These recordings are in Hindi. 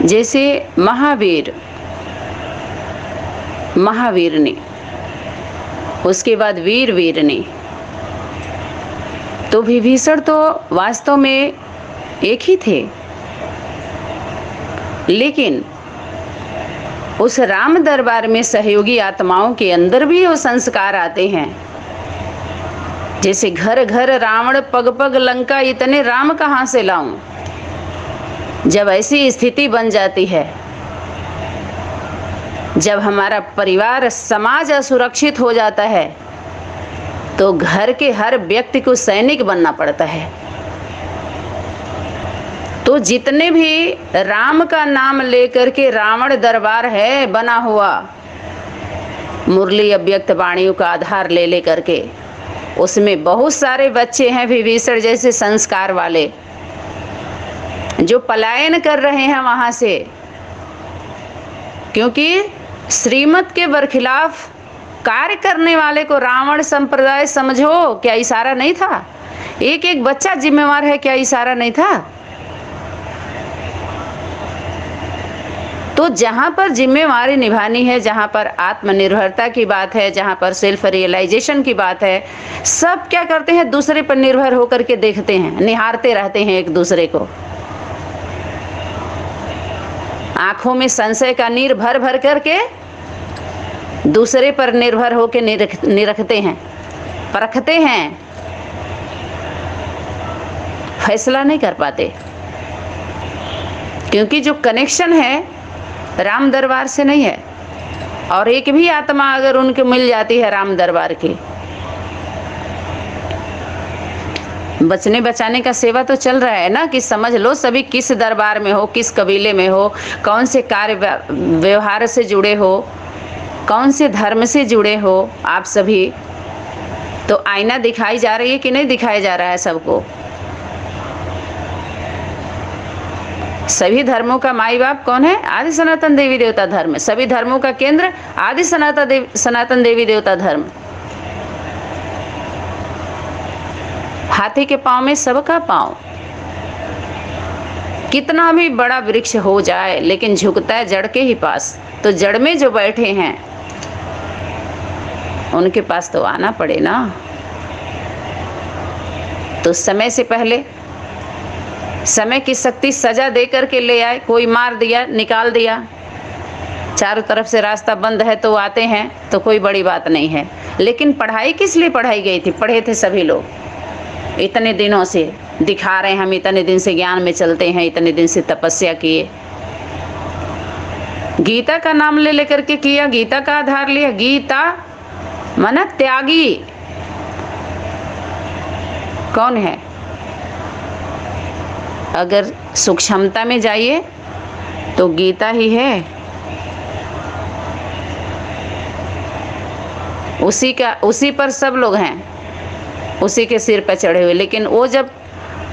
जैसे महावीर ने, उसके बाद वीर ने, तो विभीषण तो वास्तव में एक ही थे, लेकिन उस राम दरबार में सहयोगी आत्माओं के अंदर भी वो संस्कार आते हैं। जैसे घर घर रावण पग पग लंका, इतने राम कहाँ से लाऊं। जब ऐसी स्थिति बन जाती है, जब हमारा परिवार समाज असुरक्षित हो जाता है, तो घर के हर व्यक्ति को सैनिक बनना पड़ता है। तो जितने भी राम का नाम लेकर के रावण दरबार है बना हुआ, मुरली अव्यक्त वाणियों का आधार ले करके, उसमें बहुत सारे बच्चे हैं विभीषण जैसे संस्कार वाले, जो पलायन कर रहे हैं वहां से, क्योंकि श्रीमत के बरखिलाफ कार्य करने वाले को रावण संप्रदाय समझो, क्या इशारा नहीं था? एक एक बच्चा जिम्मेवार है, क्या इशारा नहीं था? तो जहां पर जिम्मेवारी निभानी है, जहां पर आत्मनिर्भरता की बात है, जहां पर सेल्फ रियलाइजेशन की बात है, सब क्या करते हैं? दूसरे पर निर्भर होकर के देखते हैं, निहारते रहते हैं एक दूसरे को। आंखों में संशय का नीर भर भर करके दूसरे पर निर्भर होकर निरखते हैं, परखते हैं, फैसला नहीं कर पाते, क्योंकि जो कनेक्शन है राम दरबार से नहीं है। और एक भी आत्मा अगर उनके मिल जाती है राम दरबार की, बचने बचाने का सेवा तो चल रहा है ना, कि समझ लो सभी किस दरबार में हो, किस कबीले में हो, कौन से कार्य व्यवहार से जुड़े हो, कौन से धर्म से जुड़े हो आप सभी। तो आईना दिखाई जा रही है कि नहीं दिखाया जा रहा है सबको? सभी धर्मों का माई बाप कौन है? आदि सनातन देवी देवता धर्म। सभी धर्मों का केंद्र आदि सनातन देवी देवता धर्म। हाथी के पांव में सबका पांव। कितना भी बड़ा वृक्ष हो जाए, लेकिन झुकता है जड़ के ही पास। तो जड़ में जो बैठे हैं उनके पास तो आना पड़े ना। तो समय से पहले समय की शक्ति सजा दे करके ले आए। कोई मार दिया, निकाल दिया, चारों तरफ से रास्ता बंद है तो आते हैं, तो कोई बड़ी बात नहीं है। लेकिन पढ़ाई किस लिए पढ़ाई गई थी? पढ़े थे सभी लोग, इतने दिनों से दिखा रहे हैं, हम इतने दिन से ज्ञान में चलते हैं, इतने दिन से तपस्या किए। गीता का नाम ले लेकर के किया, गीता का आधार लिया। गीता माना त्यागी कौन है? अगर सूक्ष्मता में जाइए तो गीता ही है। उसी पर सब लोग हैं, उसी के सिर पर चढ़े हुए। लेकिन वो जब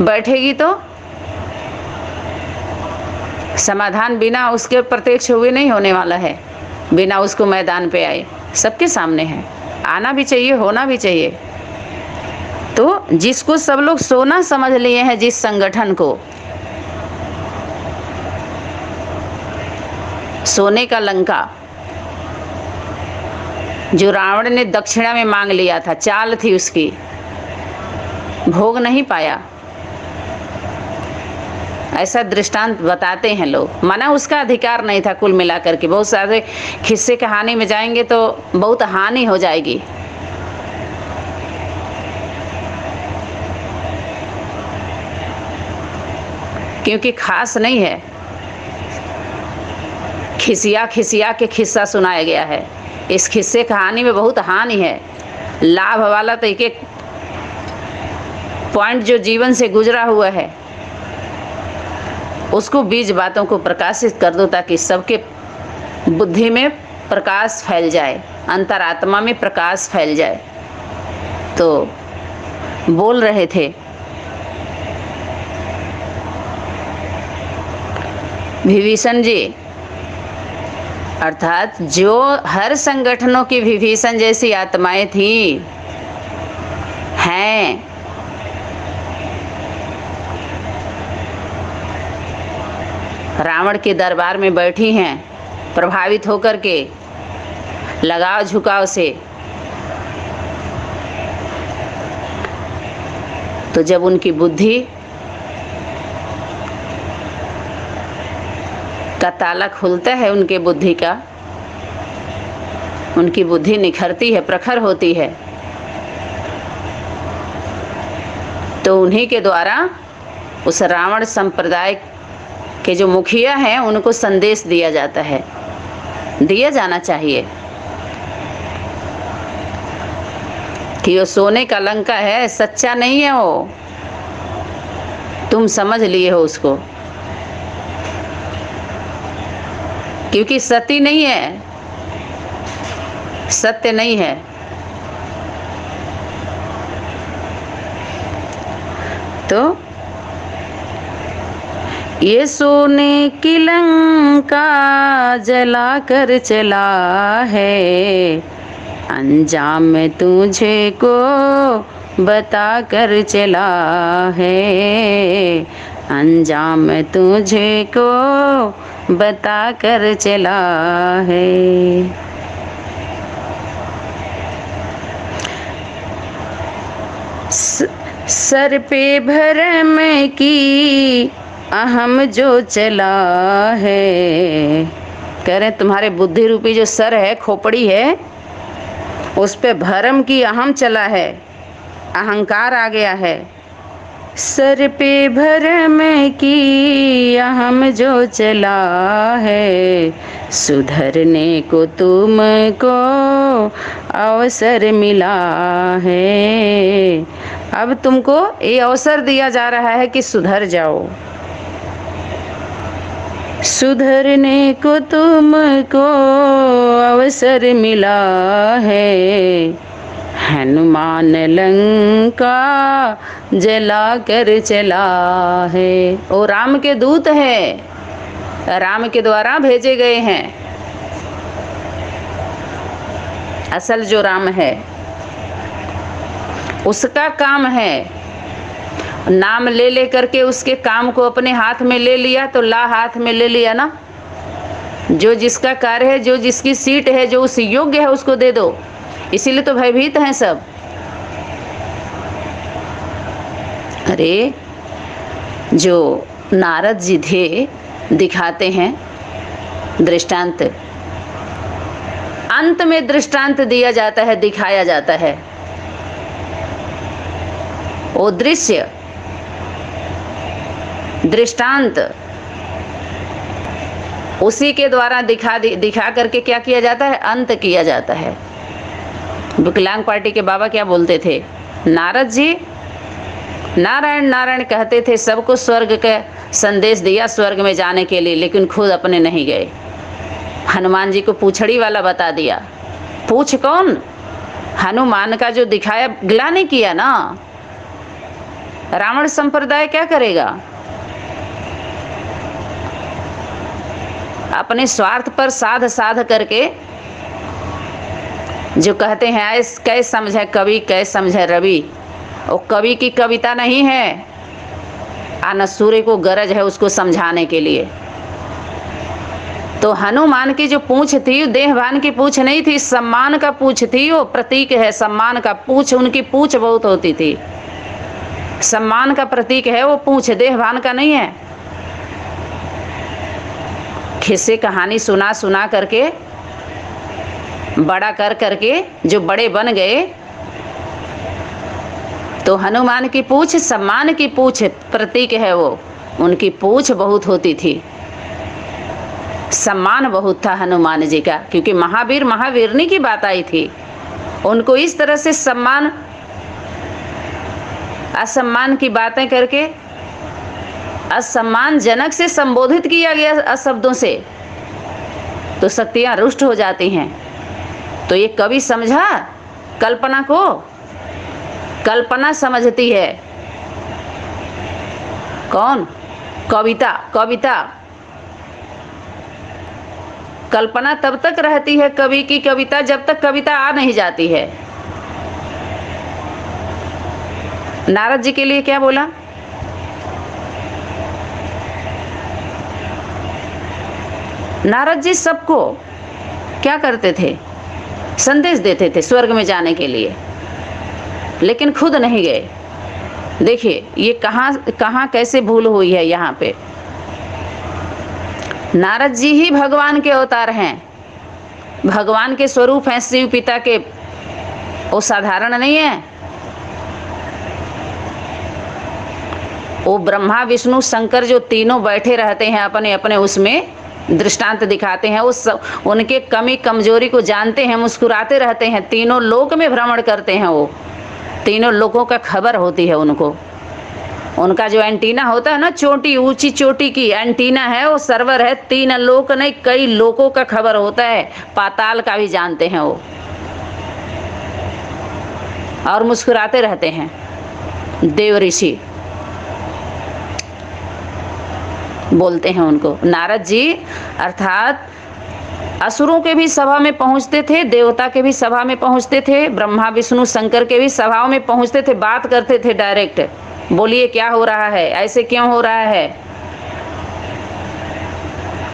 बैठेगी तो समाधान बिना उसके प्रत्यक्ष हुए नहीं होने वाला है, बिना उसको मैदान पे आए। सबके सामने है, आना भी चाहिए, होना भी चाहिए। तो जिसको सब लोग सोना समझ लिए हैं, जिस संगठन को सोने का लंका, जो रावण ने दक्षिणा में मांग लिया था, चाल थी उसकी, भोग नहीं पाया, ऐसा दृष्टांत बताते हैं लोग। माना उसका अधिकार नहीं था। कुल मिलाकर के बहुत सारे किस्से कहानी में जाएंगे तो बहुत हानि हो जाएगी। क्योंकि खास नहीं है, खिसिया के किस्सा सुनाया गया है। इस किस्से कहानी में बहुत हानि है। लाभ वाला तो एक एक पॉइंट जो जीवन से गुजरा हुआ है उसको, बीज बातों को प्रकाशित कर दो, ताकि सबके बुद्धि में प्रकाश फैल जाए, अंतरात्मा में प्रकाश फैल जाए। तो बोल रहे थे विभीषण जी, अर्थात जो हर संगठनों की विभीषण जैसी आत्माएं थी, हैं, रावण के दरबार में बैठी हैं प्रभावित होकर के, लगाव झुकाव से। तो जब उनकी बुद्धि का ताला खुलता है, उनके बुद्धि का, उनकी बुद्धि निखरती है, प्रखर होती है, तो उन्हीं के द्वारा उस रावण संप्रदाय के जो मुखिया हैं उनको संदेश दिया जाता है, दिया जाना चाहिए कि वो सोने का लंका है, सच्चा नहीं है वो, तुम समझ लिए हो उसको, क्योंकि सत्य नहीं है, सत्य नहीं है। तो ये सोने की लंका जला कर चला है, अंजाम तुझे को बता कर चला है, अंजाम तुझे को बता कर चला है। सर पे भरम की अहम जो चला है, कह रहे तुम्हारे बुद्धि रूपी जो सर है, खोपड़ी है, उस पे भरम की अहम चला है, अहंकार आ गया है। सर पे भरम की अहम जो चला है, सुधरने को तुमको अवसर मिला है। अब तुमको ये अवसर दिया जा रहा है कि सुधर जाओ, सुधरने को तुमको अवसर मिला है, हनुमान लंका जला कर चला है। वो राम के दूत है, राम के द्वारा भेजे गए हैं। असल जो राम है उसका काम है, नाम ले ले करके उसके काम को अपने हाथ में ले लिया तो ला हाथ में ले लिया ना। जो जिसका कार्य है, जो जिसकी सीट है, जो उस योग्य है उसको दे दो। इसीलिए तो भयभीत हैं सब। अरे जो नारद जी थे, दिखाते हैं दृष्टांत, अंत में दृष्टांत दिया जाता है, दिखाया जाता है। वो दृश्य, दृष्टांत, उसी के द्वारा दिखा करके क्या किया जाता है, अंत किया जाता है। विकलांग पार्टी के बाबा क्या बोलते थे, नारद जी नारायण नारायण कहते थे, सबको स्वर्ग का संदेश दिया स्वर्ग में जाने के लिए, लेकिन खुद अपने नहीं गए। हनुमान जी को पूछड़ी वाला बता दिया। पूछ कौन? हनुमान का जो दिखाया, गिला नहीं किया ना। रावण संप्रदाय क्या करेगा? अपने स्वार्थ पर साध साध करके, जो कहते हैं ऐस कैसे समझे कवि, कैसे समझे रवि, वो कवि की कविता नहीं है। आना सूर्य को गरज है उसको समझाने के लिए। तो हनुमान की जो पूंछ थी, देहभान की पूंछ नहीं थी, सम्मान का पूंछ थी। वो प्रतीक है सम्मान का। पूंछ, उनकी पूंछ बहुत होती थी, सम्मान का प्रतीक है वो पूंछ, देहभान का नहीं है। किस्से कहानी सुना सुना करके, बड़ा कर करके जो बड़े बन गए, तो हनुमान की पूंछ सम्मान की पूंछ प्रतीक है वो। उनकी पूंछ बहुत होती थी, सम्मान बहुत था हनुमान जी का, क्योंकि महावीर महावीरनी की बात आई थी। उनको इस तरह से सम्मान असम्मान की बातें करके असम्मानजनक से संबोधित किया गया अशब्दों से, तो शक्तियां रुष्ट हो जाती हैं। तो ये कवि समझा कल्पना को, कल्पना समझती है कौन? कविता। कविता कल्पना तब तक रहती है कवि की कविता जब तक कविता आ नहीं जाती है। नारद जी के लिए क्या बोला? नारद जी सबको क्या करते थे, संदेश देते थे स्वर्ग में जाने के लिए, लेकिन खुद नहीं गए। देखिए ये कहाँ कैसे भूल हुई है। यहाँ पे नारद जी ही भगवान के अवतार हैं, भगवान के स्वरूप हैं, शिव पिता के, वो साधारण नहीं है। वो ब्रह्मा विष्णु शंकर जो तीनों बैठे रहते हैं अपने अपने उसमें दृष्टांत दिखाते हैं, उस उनके कमी कमजोरी को जानते हैं, मुस्कुराते रहते हैं, तीनों लोक में भ्रमण करते हैं। वो तीनों लोगों का खबर होती है उनको। उनका जो एंटीना होता है ना, चोटी, ऊंची चोटी की एंटीना है, वो सर्वर है, 3 लोक नहीं कई लोकों का खबर होता है, पाताल का भी जानते हैं वो, और मुस्कुराते रहते हैं देव ऋषि बोलते हैं उनको। नारद जी अर्थात असुरों के भी सभा में पहुंचते थे, देवता के भी सभा में पहुंचते थे, ब्रह्मा विष्णु शंकर के भी सभाओं में पहुंचते थे, बात करते थे डायरेक्ट, बोलिए क्या हो रहा है, ऐसे क्यों हो रहा है।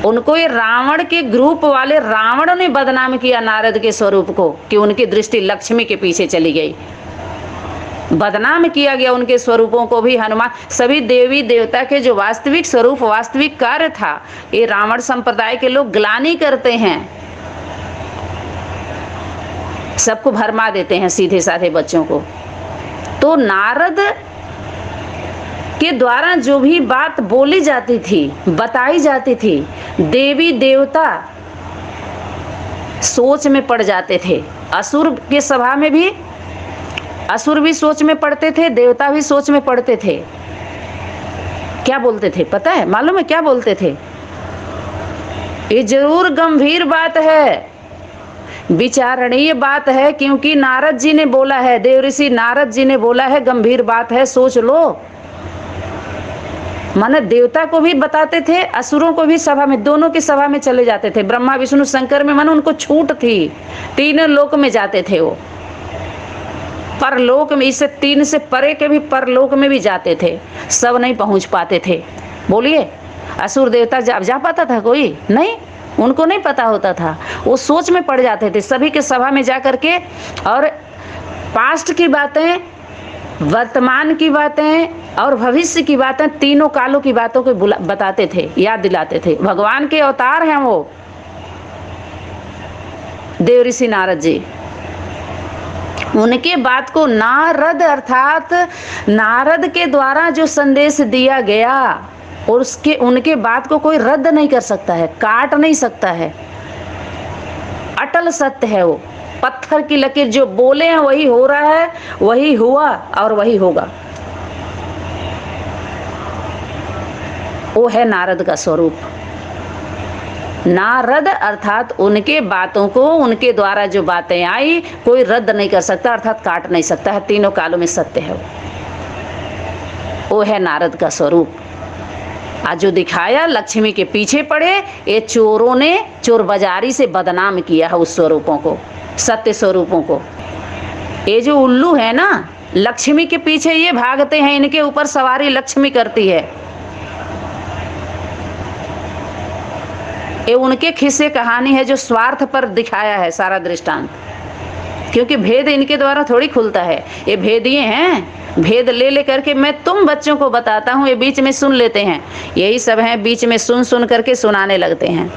उनको ये रावण के ग्रुप वाले रावण ने बदनाम किया नारद के स्वरूप को, कि उनकी दृष्टि लक्ष्मी के पीछे चली गई, बदनाम किया गया उनके स्वरूपों को भी। हनुमान, सभी देवी देवता के जो वास्तविक स्वरूप, वास्तविक कार्य था, ये रावण संप्रदाय के लोग ग्लानि करते हैं, सबको भरमा देते हैं सीधे साधे बच्चों को। तो नारद के द्वारा जो भी बात बोली जाती थी, बताई जाती थी, देवी देवता सोच में पड़ जाते थे। असुर के सभा में भी असुर भी सोच में पड़ते थे, देवता भी सोच में पड़ते थे। क्या बोलते थे पता है, मालूम है क्या बोलते थे? ये जरूर गंभीर बात है, विचारणीय बात है, क्योंकि नारद जी ने बोला है, देव ऋषि नारद जी ने बोला है, गंभीर बात है, सोच लो। माने देवता को भी बताते थे, असुरों को भी सभा में, दोनों की सभा में चले जाते थे। ब्रह्मा विष्णु शंकर में माने उनको छूट थी, 3 लोक में जाते थे वो, परलोक में, इससे 3 से परे के भी परलोक में भी जाते थे, सब नहीं पहुंच पाते थे। बोलिए असुर देवता जा पाता था कोई? नहीं, उनको नहीं पता होता था, वो सोच में पड़ जाते थे। सभी के सभा में जा करके और पास्ट की बातें, वर्तमान की बातें और भविष्य की बातें, तीनों कालों की बातों को बताते थे, याद दिलाते थे। भगवान के अवतार हैं वो देव ऋषि नारद जी। उनके बात को नारद अर्थात नारद के द्वारा जो संदेश दिया गया, और उसके उनके बात को कोई रद्द नहीं कर सकता है, काट नहीं सकता है, अटल सत्य है वो। पत्थर की लकीर, जो बोले हैं वही हो रहा है, वही हुआ और वही होगा। वो है नारद का स्वरूप। नारद अर्थात उनके बातों को, उनके द्वारा जो बातें आई, कोई रद्द नहीं कर सकता, अर्थात काट नहीं सकता है, तीनों कालों में सत्य है वो है नारद का स्वरूप। आज जो दिखाया, लक्ष्मी के पीछे पड़े, ये चोरों ने चोर बाजारी से बदनाम किया है उस स्वरूपों को, सत्य स्वरूपों को। ये जो उल्लू है ना, लक्ष्मी के पीछे ये भागते हैं, इनके ऊपर सवारी लक्ष्मी करती है। ये उनके खिस्से कहानी है जो स्वार्थ पर दिखाया है सारा दृष्टांत, क्योंकि भेद इनके द्वारा थोड़ी खुलता है। ये भेदिए हैं, भेद ले करके मैं तुम बच्चों को बताता हूँ, ये बीच में सुन लेते हैं। यही सब हैं, बीच में सुन करके सुनाने लगते हैं।